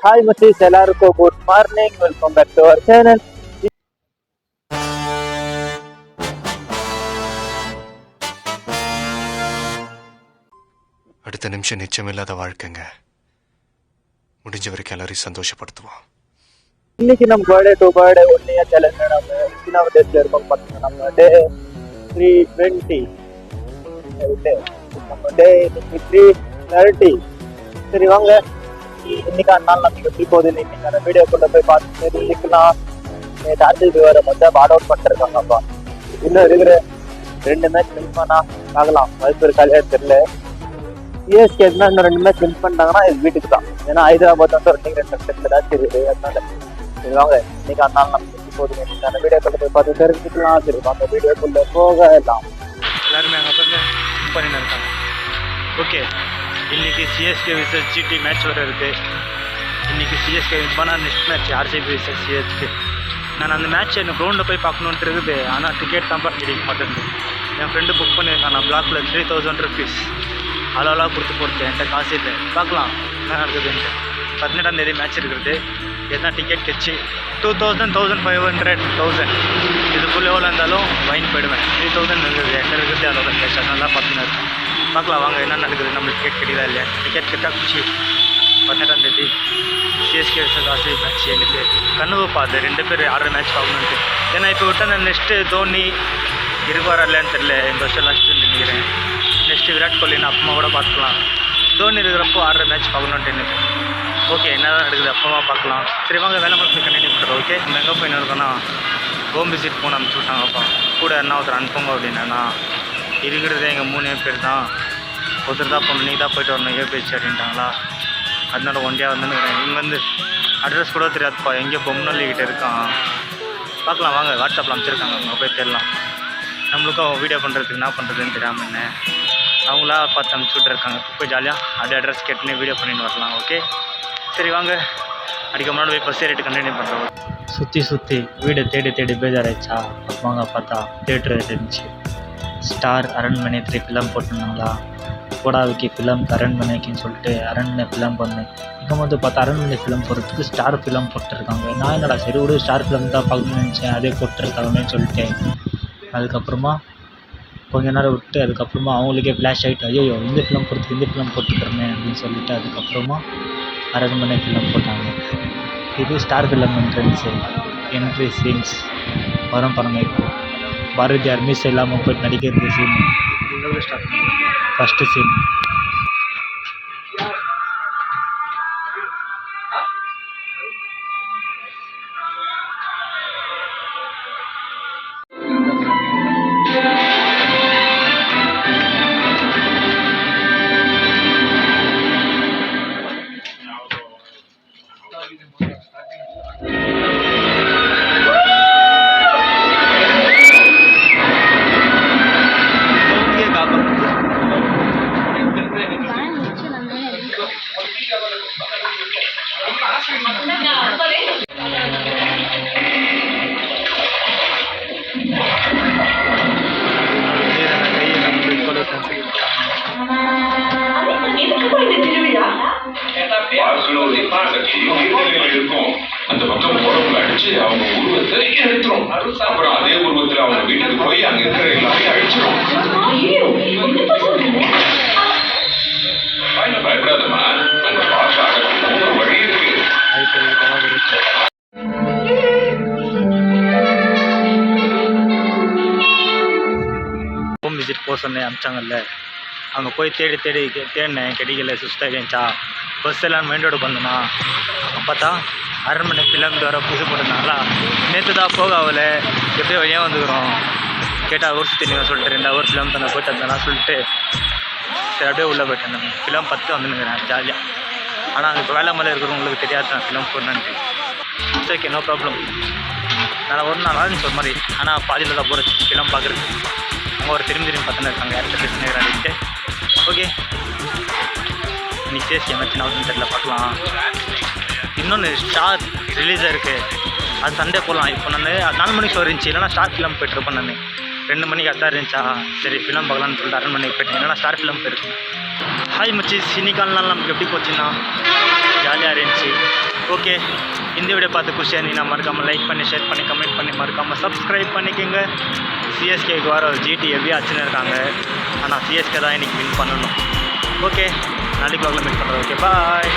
Hi Machis, எல்லாருக்கும் good morning. Welcome back to our channel. அடுத்த நிமிஷம் நிச்சயமில்லாத வாழ்க்கைங்க. முடிஞ்ச வரைக்கும் எல்லாரையும் சந்தோஷப்படுத்துவோம். இன்னைக்கு நம்ம பர்த்டே ஒன்னையா சேலஞ்ச் நம்ம எத்தனாவது டேட்ல இருக்கோம் பார்த்தீங்கன்னா நம்ம டே 320 நம்ம டே 330. சரி வாங்க இன்னைக்கு நாள் நமக்கு எப்படி போகுது இன்னைக்கு அந்த வீடியோ கொண்டு போய் பார்த்து தெரிஞ்சுக்கலாம். டார்ஜி வர மொத்தம் பாட் அவுட் பண்ணிருக்காங்கப்பா. இன்னும் இருக்கிற 2 மேட்ச் வின் பண்ணா பார்க்கலாம். வாய்ப்பு இருக்காலே தெரியல. சிஎஸ்கே இன்னும் 2 மேட்ச் வின் பண்ணிட்டாங்கன்னா இது வீட்டுக்கு தான். ஏன்னா ஹைதராபாத் வந்து ரன்னிங் ரெண்டு ஏதாச்சும் இருக்குது. அதனால சரி வாங்க இன்னைக்கு அதனால நமக்கு எப்படி போகுது இன்னைக்கு அந்த வீடியோ கொண்டு போய் பார்த்து தெரிஞ்சுக்கலாம். சரி வாங்க வீடியோக்குள்ள போகலாம். எல்லாருமே அங்கே வந்து வின் பண்ணின்னு இருக்காங்க. ஓகே, இன்றைக்கி சிஎஸ்கே விசஸ் ஜிடி மேட்ச் வர இருக்குது. இன்றைக்கி சிஎஸ்கே வின் பண்ணால் next match RCB versus CSK. நான் அந்த மேட்ச் எனக்கு க்ரௌண்டில் போய் பார்க்கணுன்ட்டு இருக்குது. ஆனால் டிக்கெட் தான் கிடைக்க மாட்டேங்குது. என் ஃப்ரெண்டு புக் பண்ணியிருக்கான். நான் பிளாக்ல 3000 rupees அளவெல்லாம் கொடுத்து போட்டேன். என்கிட்ட காசு இல்லை. பார்க்கலாம் என்ன நடக்குதுன்ட்டு. 18ஆம் தேதி மேட்ச் இருக்கிறது. எதனா டிக்கெட் கட்சி 2000, 1500, 1000 இதுக்குள்ளே எவ்வளோ இருந்தாலும் வாங்கி போயிடுவேன். 3000 இருக்குது. எங்கே இருக்குது அதோட கேஷ் அதனால பார்த்துன்னு இருக்கேன். பார்க்கலாம் வாங்க என்ன நடக்குது. நம்மளுக்கு டிக்கெட் கிடைக்குதா இல்லையா. டிக்கெட் கிட்டால் குச்சி 18ஆம் தேதி சிஎஸ்கே விசஸ் ஆர்சிபி மேட்ச். எனக்கு கனவு பார்த்து 2 பேர் ஆடுற மேட்ச் பார்க்கணுன்ட்டு. ஏன்னா இப்போ விட்டு அந்த நெக்ஸ்ட்டு தோனி இருப்பாரா இல்லைன்னு தெரியல. இந்த வருஷம் லாஸ்ட்டு நினைக்கிறேன். நெக்ஸ்ட்டு விராட் கோலி நான் அப்பமா கூட பார்த்துக்கலாம். தோனி இருக்கிறப்போ ஆடுற மேட்ச் பார்க்கணுன்ட்டு எனக்கு. ஓகே என்ன தான் நடக்குது அப்பமா பார்க்கலாம். சரி வாங்க வேலை மட்டும் கண்டினியூ பண்ணுறோம். ஓகே நம்ம எங்கே போயின்னு இருக்கோன்னா ஹோம் விசிட் போன அனுப்பிச்சி விட்டாங்கப்பா. கூட என்ன ஒருத்தர் அனுப்புங்க அப்படின்னா இருக்கிறதே எங்கள் 3 பேர் தான். ஒருத்தர் தான் போகணும், நீ தான் போயிட்டு வரணும் ஏபிஎச் அப்படின்ட்டாங்களா. அதனால ஒன்றியாக வந்துன்னு இங்கே வந்து அட்ரஸ் கூட தெரியாதுப்பா. எங்கேயோ பொம்மல்லிக்கிட்ட இருக்கான். பார்க்கலாம் வாங்க வாட்ஸ்அப்பில் அனுப்பிச்சிருக்காங்க. அங்கே போய் தெரியலாம். நம்மளுக்கும் வீடியோ பண்ணுறதுக்கு என்ன பண்ணுறதுன்னு தெரியாமல் என்ன அவங்களா பார்த்து அனுப்பிச்சி விட்ருக்காங்க. போய் ஜாலியாக அப்படியே அட்ரஸ் கேட்டுன்னு வீடியோ பண்ணிட்டு வரலாம். ஓகே சரி வாங்க அடிக்க முன்னாடி போய் பஸ் ஏறிட்டு கண்டினியூ பண்ணுறோம். சுற்றி வீடை தேடி பேஜாராயிடுச்சா. வாங்க பார்த்தா தேட்டர் இருந்துச்சு. ஸ்டார் அரண்மனை 3 ஃபிலம் போட்டிருந்தாங்களா. கோடாவிக்கு ஃபிலம் அரண்மனைக்குன்னு சொல்லிட்டு அரண்மனை ஃபிலம் பண்ணேன். இங்கே வந்து பார்த்தா அரண்மனை ஃபிலம் போடுறதுக்கு ஸ்டார் ஃபிலம் போட்டிருக்காங்க. நான் என்னடா சரி ஒரு ஸ்டார் ஃபிலம் தான் பார்க்கணும்னு நினச்சேன். அதே போட்டிருக்காங்கன்னு சொல்லிட்டு அதுக்கப்புறமா கொஞ்ச நேரம் விட்டு அதுக்கப்புறமா அவங்களுக்கே ஃப்ளாஷ் ஆகிட்டு ஐயோ இந்த ஃபிலம் போடுறதுக்கு இந்த ஃபிலம் போட்டுக்கிறேன் அப்படின்னு சொல்லிட்டு அதுக்கப்புறமா அரண்மனை ஃபிலம் போட்டாங்க. இது star film entrance entry scenes வரும் பாருங்க. இப்போ பாரதியார் மீஸ் இல்லாமல் போய்ட்டு நடிக்கிறது சீன். First scene. அந்த பக்கம் உடம்புல அடிச்சு அவங்க உருவத்தை எடுத்துரும். அப்புறம் அதே உருவத்துல அவங்க வீட்டுக்கு போய் அங்க இருக்கிற எல்லாரையும் அழிச்சிரும். பயப்படாதம்மா, அந்த பாஷா ஒரு வழி இருக்கு. ஹோம் விசிட் போக சொன்னேன் அனுப்பிச்சாங்கல்ல. அங்கே போய் தேடினேன் கிடைக்கல. சுஸ்தாக இருந்துச்சா. பஸ் எல்லாம் மைண்டோடு பண்ணணுமா. பார்த்தா அரண்மனை ஃபிலம் வர புது போட்டிருந்தாங்களா. நேற்று தான் போக ஆகல. எப்படியோ வழியாக வந்துக்கிறோம். கேட்டால் ஒரு சுற்றி நீங்கள் சொல்லிட்டு 2 ஹவர் ஃபிலம் தானே போயிட்டு வந்தேன்னா சொல்லிட்டு சரி அப்படியே உள்ளே போயிட்டேன். நான் ஃபிலம் 10 வந்துனுங்கிறேன் ஜாலியாக. ஆனால் அங்கே இப்போ வேலை மேலே இருக்கிறவங்களுக்கு தெரியாது நான் ஃபிலம் போடணுன்ட்டு. Okay no problem. நான் ஒரு நாள் ஆரம்பிச்சு ஒரு மாதிரி. ஆனால் பாதியில் தான் போகிறது ஃபிலம் பார்க்குறது. அவங்க ஒரு திரும்பி பார்த்துன்னு இருக்காங்க. யார்கிட்ட பேசுனேன்ட்டு. ஓகே இன்னைக்கு சிஎஸ்கே மேட்ச் நான் தெரியல பார்க்கலாம். இன்னொன்று ஸ்டார் ரிலீஸாக இருக்குது. அது சண்டே போகலாம். இப்போ நான் 4 மணிக்கு இருந்துச்சு. இல்லைனா ஸ்டார் ஃபிலம் போய்ட்டுருப்பேன். நான் 2 மணிக்கு அதான் இருந்துச்சா. சரி ஃபிலம் பார்க்கலான்னு சொல்லிட்டு அரண்மனைக்கு போயிட்டேன். இல்லைனா ஸ்டார் ஃபிலம் போயிருக்கேன். ஹாய் மச்சி இன்னைக்கான நாள் நமக்கு எப்படி போச்சுன்னா ஜாலியாக இருந்துச்சு. ஓகே, இந்த வீடியோ பார்த்து குஷியாக இருந்தீங்கன்னா மறக்காமல் லைக் பண்ணி, ஷேர் பண்ணி, கமெண்ட் பண்ணி, மறக்காமல் சப்ஸ்கிரைப் பண்ணிக்கோங்க. சிஎஸ்கேக்கு வர ஜிடி ஹெவியாக அச்சுன்னு இருக்காங்க. ஆனால் சிஎஸ்கே தான் இன்றைக்கி வின் பண்ணணும். ஓகே, நாளைக்கு மீட் பண்ணுறோம். ஓகே, பாய்.